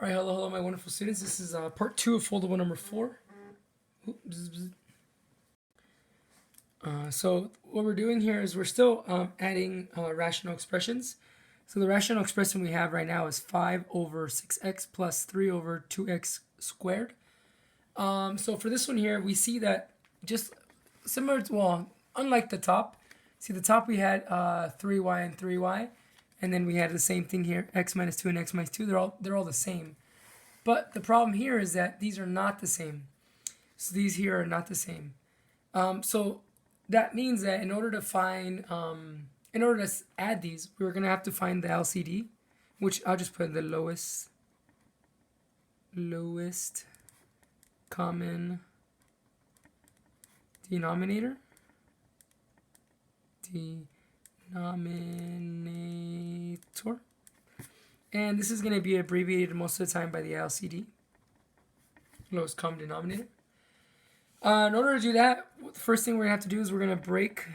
All right, hello, my wonderful students. This is part 2 of Foldable number 4. So what we're doing here is we're still adding rational expressions. So the rational expression we have right now is 5 over 6x plus 3 over 2x squared. So for this one here, we see that just similar to, well, unlike the top, see the top we had 3y and 3y. And then we had the same thing here, x minus 2 and x minus 2. They're all the same. But the problem here is that these are not the same. So these here are not the same. So that means that in order to add these, we're going to have to find the LCD, which I'll just put the lowest common denominator. And this is going to be abbreviated most of the time by the LCD, lowest common denominator. In order to do that, the first thing we're going to have to do is we're going to break.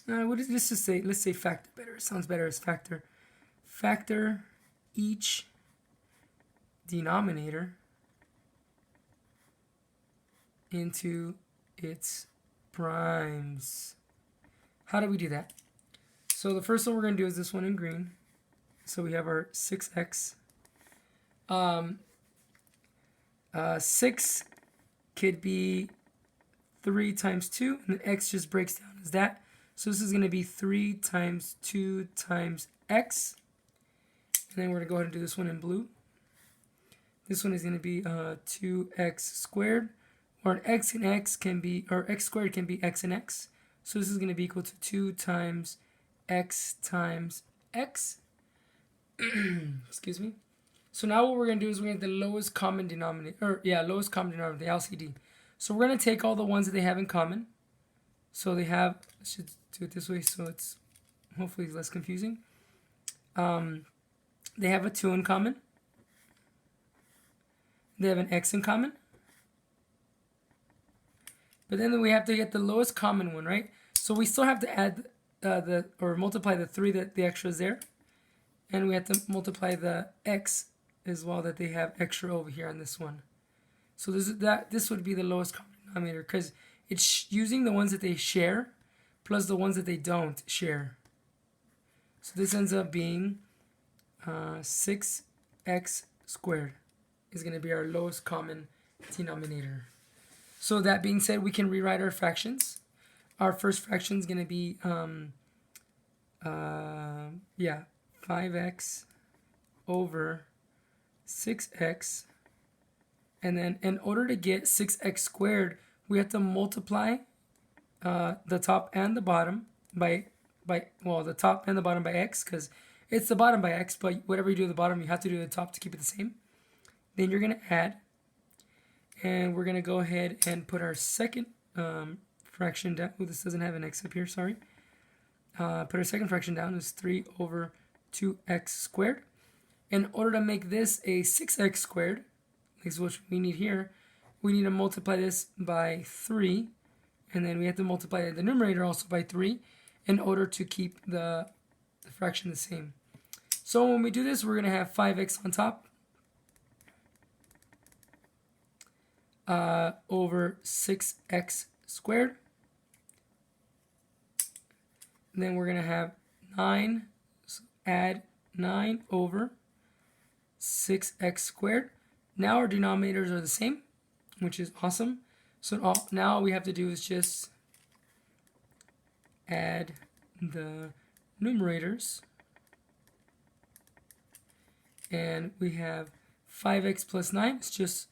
Let's say factor better. It sounds better as factor. Factor each denominator into its primes. How do we do that? So the first one we're going to do is this one in green. So we have our 6x. 6 could be 3 times 2, and the x just breaks down as that. So this is going to be 3 times 2 times x. And then we're going to go ahead and do this one in blue. This one is going to be 2x squared, or an x and x can be, or x squared can be x and x. So this is going to be equal to 2 times x times x. Excuse me. So now what we're going to do is we're going to get the lowest common denominator, lowest common denominator, the LCD. So we're going to take all the ones that they have in common. So they have, I should do it this way so it's hopefully less confusing. They have a 2 in common. They have an x in common. But then we have to get the lowest common one, right? So we still have to add or multiply the 3 that the extra is there. And we have to multiply the x as well that they have extra over here on this one. So this would be the lowest common denominator because it's using the ones that they share plus the ones that they don't share. So this ends up being 6x squared is going to be our lowest common denominator. So that being said, we can rewrite our fractions. Our first fraction is going to be 5x over 6x, and then in order to get 6x squared, we have to multiply the top and the bottom by the top and the bottom by x, because it's the bottom by x, but whatever you do at the bottom, you have to do at the top to keep it the same. Then you're going to add, and we're going to go ahead and put our second fraction down. Oh, this doesn't have an x up here, sorry. Put our second fraction down is 3 over 2x squared. In order to make this a 6x squared, this is what we need here, we need to multiply this by 3, and then we have to multiply the numerator also by 3 in order to keep the fraction the same. So when we do this, we're going to have 5x on top over 6x squared. And then we're going to have 9, so add 9 over 6x squared. Now our denominators are the same, which is awesome. So now all we have to do is just add the numerators. And we have 5x plus 9. It's just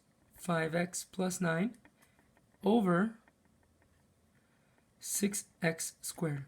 5x plus 9 over 6x squared.